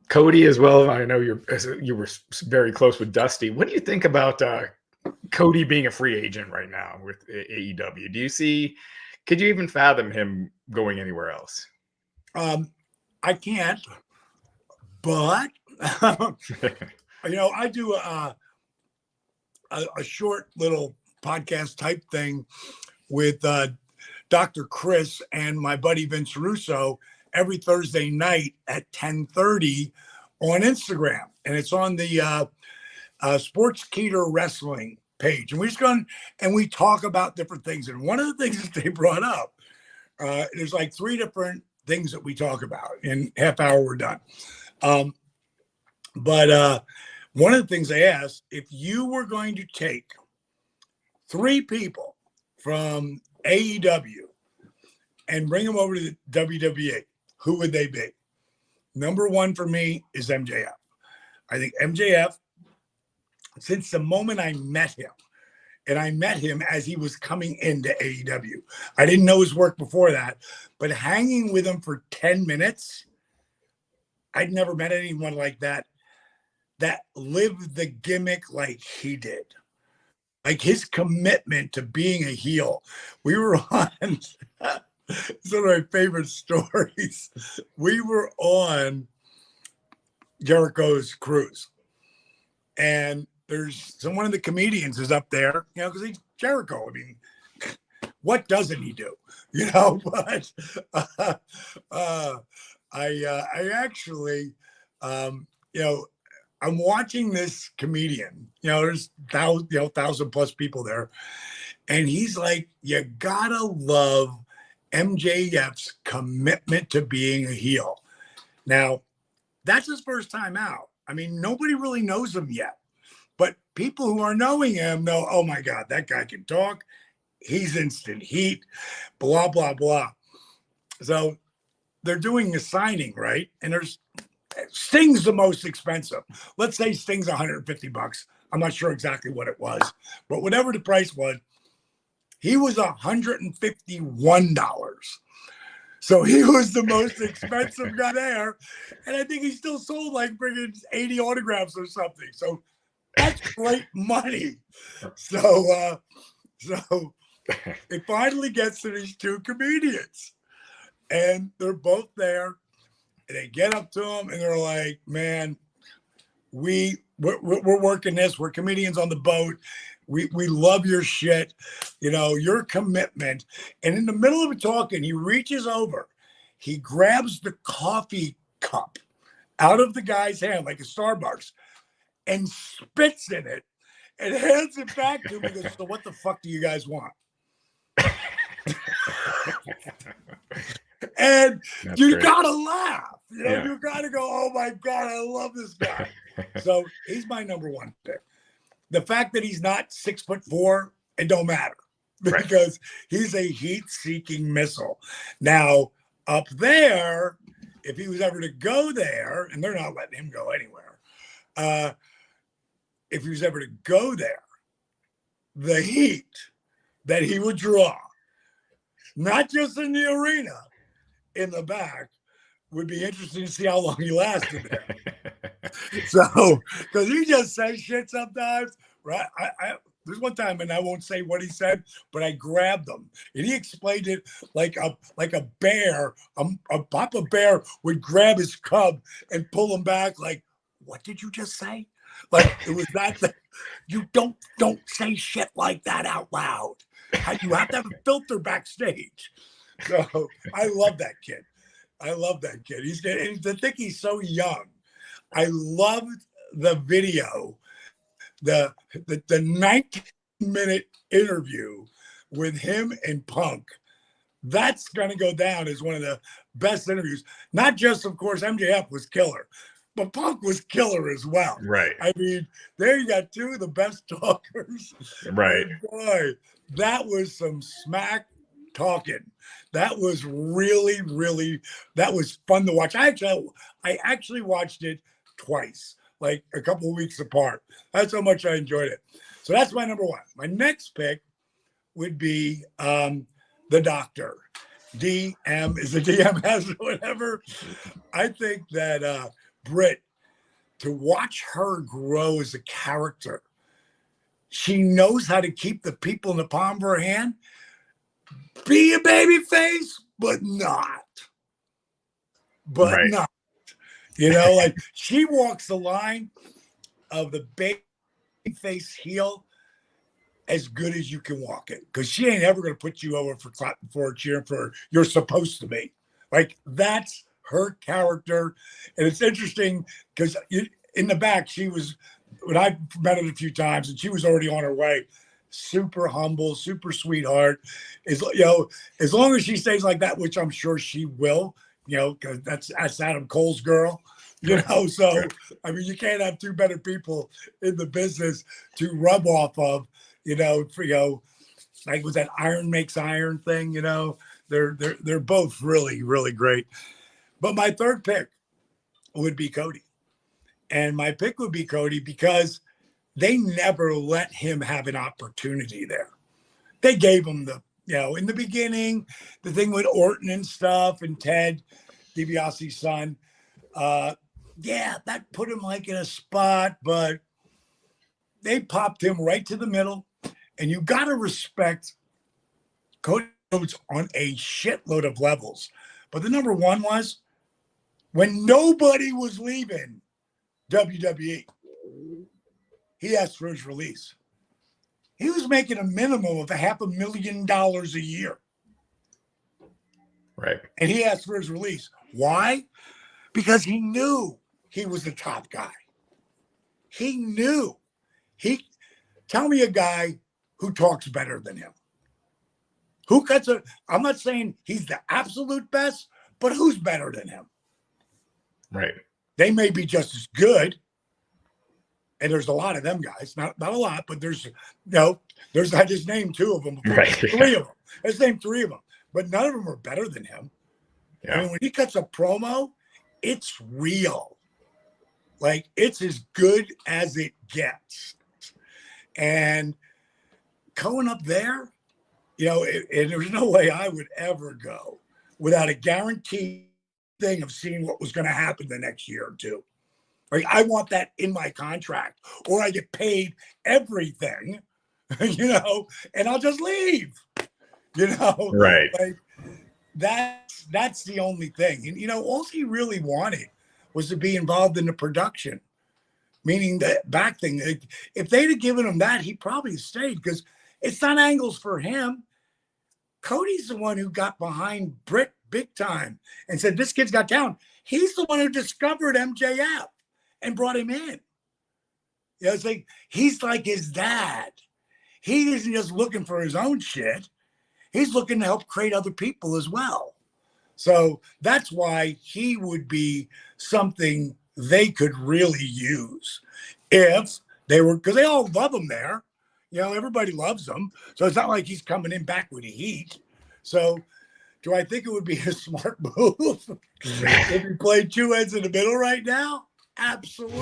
Cody as well. I know you were very close with Dusty. What do you think about Cody being a free agent right now with AEW? Could you even fathom him going anywhere else? I can't, but I do a short little podcast type thing with Dr. Chris and my buddy Vince Russo every Thursday night at 10:30 on Instagram, and it's on the Sports Keter Wrestling page, and we just go and we talk about different things. And one of the things that they brought up, there's like 3 different things that we talk about. In half hour, we're done. But one of the things they asked, if you were going to take 3 people from AEW and bring them over to the WWE, who would they be? Number 1 for me is MJF. I think MJF, since the moment I met him, and I met him as he was coming into AEW. I didn't know his work before that, but hanging with him for 10 minutes, I'd never met anyone like that lived the gimmick like he did. Like his commitment to being a heel. We were on, it's one of my favorite stories. We were on Jericho's cruise. And there's one of the comedians is up there, because he's Jericho. I mean, what doesn't he do? But I actually, I'm watching this comedian, there's 1,000+ people there. And he's like, you gotta love MJF's commitment to being a heel. Now, that's his first time out. I mean, nobody really knows him yet. But people who are knowing him know, oh my God, that guy can talk. He's instant heat, blah, blah, blah. So they're doing a signing, right? And Sting's the most expensive. Let's say Sting's $150. I'm not sure exactly what it was, but whatever the price was, he was $151. So he was the most expensive guy there. And I think he still sold like bringing 80 autographs or something. So that's great money. So it finally gets to these 2 comedians. And they're both there. And they get up to him and they're like, man, we're working this. We're comedians on the boat. We love your shit, your commitment. And in the middle of it talking, he reaches over. He grabs the coffee cup out of the guy's hand, like a Starbucks, and spits in it and hands it back to me. He goes, so what the fuck do you guys want? And that's you great. Gotta laugh. You gotta go, oh my God, I love this guy. So he's my number 1 pick. The fact that he's not 6'4", it don't matter because he's a heat-seeking missile. Now, up there, if he was ever to go there, and they're not letting him go anywhere, if he was ever to go there, the heat that he would draw, not just in the arena, in the back, would be interesting to see how long he lasted there. So, because he just says shit sometimes, right? There's one time, and I won't say what he said, but I grabbed him, and he explained it like a bear. A papa bear would grab his cub and pull him back. Like, what did you just say? Like it was that. You don't say shit like that out loud. You have to have a filter backstage. So I love that kid. He's to think he's so young. I loved the video, the 19-minute interview with him and Punk. That's going to go down as one of the best interviews. Not just, of course, MJF was killer, but Punk was killer as well. Right. I mean, there you got 2 of the best talkers. Right. And boy, that was some smack talking. That was really, really, that was fun to watch. I actually watched it twice, like a couple of weeks apart. That's how much I enjoyed it. So that's my number 1. My next pick would be the Doctor. DM is the DM has whatever. I think that Britt, to watch her grow as a character, she knows how to keep the people in the palm of her hand. Be a baby face, but not. But Right. not. You know, like she walks the line of the baby face heel as good as you can walk it, because she ain't ever going to put you over for clapping for, cheering for. You're supposed to be. Like, that's her character. And it's interesting because in the back, she was, when I met her a few times, and she was already on her way. Super humble, super sweetheart. Is, you know, as long as she stays like that, which I'm sure she will, you know, because that's Adam Cole's girl. You know, so I mean, you can't have two better people in the business to rub off of. You know, like with that iron makes iron thing. You know, they're both really, really great. But my third pick would be Cody, and my pick would be Cody because they never let him have an opportunity there. They gave him in the beginning, the thing with Orton and stuff, and Ted DiBiase's son. Yeah, that put him like in a spot, but they popped him right to the middle. And you got to respect Cody Rhodes on a shitload of levels. But the number one was when nobody was leaving WWE, he asked for his release. He was making a minimum of $500,000 a year. Right. And he asked for his release. Why? Because he knew he was the top guy. He knew. Tell me a guy who talks better than him. I'm not saying he's the absolute best, but who's better than him? Right. They may be just as good. And there's a lot of them guys. Not a lot, but I just named two of them. Right. Three of them. I just named three of them. But none of them are better than him. Yeah. I mean, when he cuts a promo, it's real. Like, it's as good as it gets. And going up there, and there's no way I would ever go without a guaranteed thing of seeing what was going to happen the next year or two. Like, I want that in my contract, or I get paid everything, and I'll just leave, Right. Like, that's the only thing. And, all he really wanted was to be involved in the production, meaning that back thing. If they'd have given him that, he probably stayed, because it's not angles for him. Cody's the one who got behind Britt big time and said, this kid's got talent. He's the one who discovered MJF and brought him in. It's like, he's like his dad. He isn't just looking for his own shit. He's looking to help create other people as well. So that's why he would be something they could really use if they were, because they all love him there. Everybody loves him. So it's not like he's coming in back with the heat. So do I think it would be a smart move if he played two ends in the middle right now? Absolutely.